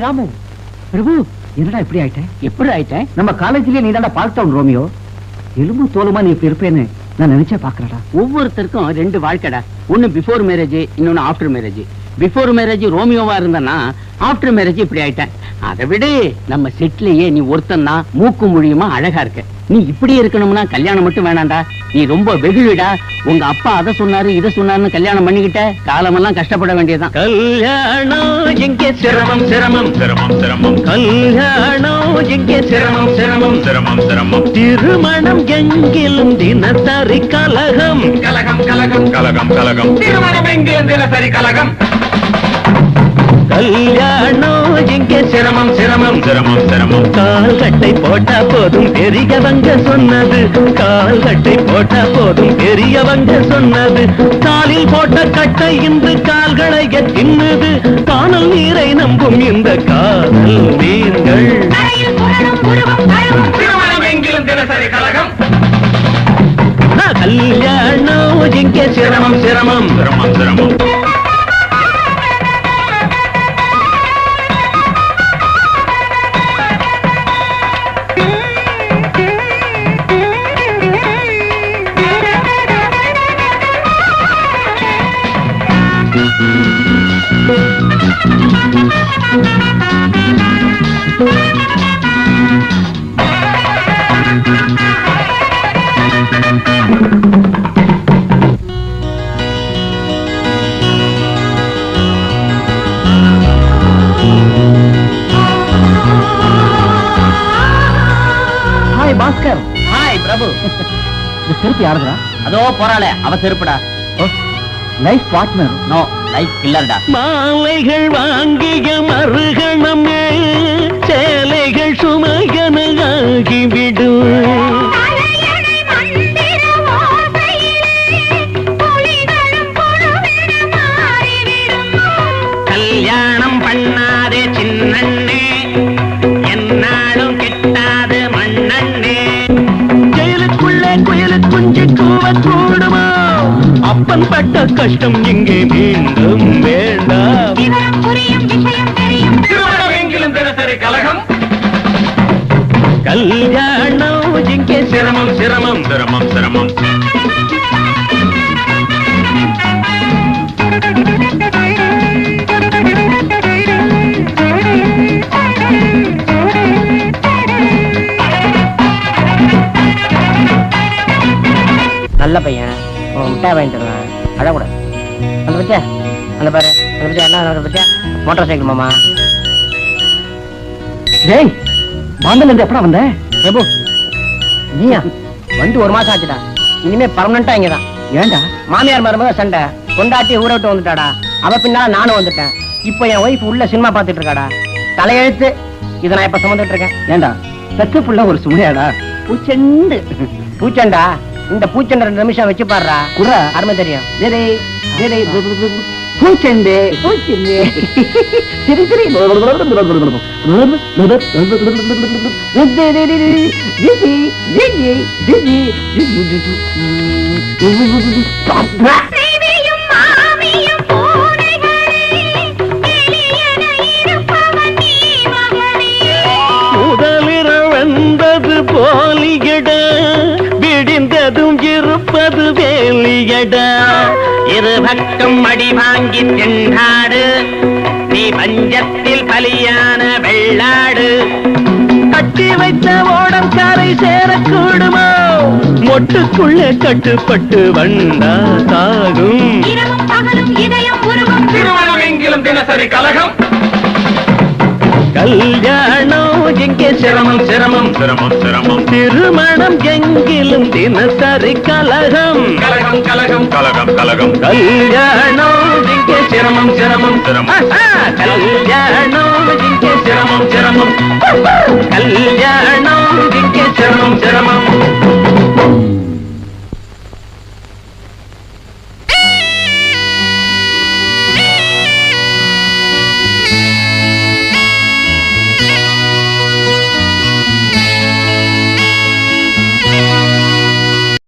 ராமு பிரபு, என்னடா இப்படி ஆயிட்டேன்? எப்படி ஆயிட்டேன்? நம்ம காலேஜ்லயே நீ தான்டா பார்க்டவுன் ரோமியோ. எலும்பு தோலுமா நீ இப்படி இருப்பேன்னு நான் நினைச்சே பாக்குறடா. ஒவ்வொருத்தருக்கும் ரெண்டு வாழ்க்கைடா. ஒன்னு பிஃபோர் மேரேஜ், இன்னொன்னு ஆஃப்டர் மேரேஜ். பிஃபோர் மேரேஜ் ரோமியோவா இருந்தனா, ஆஃப்டர் மேரேஜ் இப்படி ஆயிட்டேன். அதை விட நம்ம செட்லயே நீ ஒருத்தன் தான் மூக்கு மொழியுமா அழகா இருக்க. நீ இப்படி இருக்கணும்னா கல்யாணம் மட்டும் வேணாண்டா. நீ ரொம்ப வெகுவிடா. உங்க அப்பா அதை சொன்னாரு இதை சொன்னாருன்னு கல்யாணம் பண்ணிக்கிட்ட காலமெல்லாம் கஷ்டப்பட வேண்டியதுதான். கல்யாணம் எங்கே சிரமம் சிரமம் சிரமம் சிரமம். கல்யாணம் எங்கே சிரமம் சிரமம் சிரமம் சிரமம். திருமணம் எங்கிலும் தினசரி கலகம் கலகம் கலகம் கலகம் கலகம். திருமணம் எங்கிலும் தினசரி கலகம். கல்யாணம் எங்கே சிரமம் சிரமம் சிரமம் சிரமம். கால்கட்டை போட்டா போதும் பெரியவங்க சொன்னது. கால்கட்டை போட்டா போதும் பெரியவங்க சொன்னது. காலில் போட்ட கட்டை இன்று கால்களை தின்னுது. காணல் நீரை நம்பும் இந்த காதல் மீன்கள். திருமணம் எங்கிலும் தினசரி கலகம். கல்யாணம் எங்கே சிரமம் சிரமம் சிரமம் சிரமம். ஹாய் பாஸ்கர். ஹாய் பிரபு. இந்த செருப்பு யாருடா? அதோ போறாளே அவ செருப்புடா. Life partner. நோ, லைஃப் கில்லர்டா. மாலைகள் வாங்கிய மறுகணமே சேலைகள் சுமையனாகிவிடும். கல்யாணம் பண்ணாதே சின்னண்ணே, என்னாலும் கிட்டாது மண்ணண்ணே. ஜெயிலுக்குள்ளே குயிலு குஞ்சு கூவ கூடுமா? அப்பன் பட்ட கஷ்டம் இங்கே மீண்டும் வேண்டாம். திருமணம் எங்கிலும் தினசரி கலகம். கல்யாணம் இங்கே சிரமம் சிரமம் சிரமம் சிரமம். நல்ல பையன், முட்டாய் வாங்கிட்டு வருவேன். அழக்கூடாது. அந்த பத்தியா, அந்த பாரு, அந்த பத்தியா என்ன பத்தியா? மோட்டார் சைக்கிள் மாமா. டேய், பாண்டில இருந்து எப்படா வந்த? பிரபு, நீயா வந்து ஒரு மாசம் ஆச்சுடா. இனிமே பர்மனண்டா இங்கதான். ஏண்டா? மாமியார் மருமக சண்டை, கொண்டாட்டி ஊரை விட்டு வந்துட்டாடா. அவ பின்னால நானும் வந்துட்டேன். இப்போ என் ஒய்ஃப் உள்ள சினிமா பாத்துட்டு இருக்காடா. தலையெழுத்து. இதை நான் இப்ப சுமந்துட்டு இருக்கேன். ஏண்டா சத்து புள்ள ஒரு சுமையாடா? பூச்செண்டு. பூச்சண்டா. இந்த பூச்சண்டை 2 நிமிஷம் வச்சு பாடுறா. குறா அருமை தெரியும். பூச்செண்டு பூச்செண்டு. சரி சரி. முதலிரவந்தது போலியட, விடிந்ததும் இருப்பது வேலியட. இரு பக்கம் அடி வாங்கி திண்டாடு, நீ பஞ்சத்தில் பலியான வெள்ளாடு. கட்டி வைத்த ஓடம் கரை சேரக்கூடுமோ? மொட்டுக்குள்ளே கட்டுப்பட்டு வந்தா சாகும். இரவும் பகலும் இதயம் உருகும். திருமணம் எங்கிலும் தினசரி கலகம். கல்யாணம் எங்கே சிரமம் சிரமம் சிரமம் சிரமம் திருமணம் எங்கிலும் தினசரி கலகம் கலகம் கலகம் கலகம் கலகம் கல்யாணம் எங்கே சிரமம் சிரமம் சிரமம். கல்யாணம் எங்கே சிரமம் சிரமம் கல்யாணம்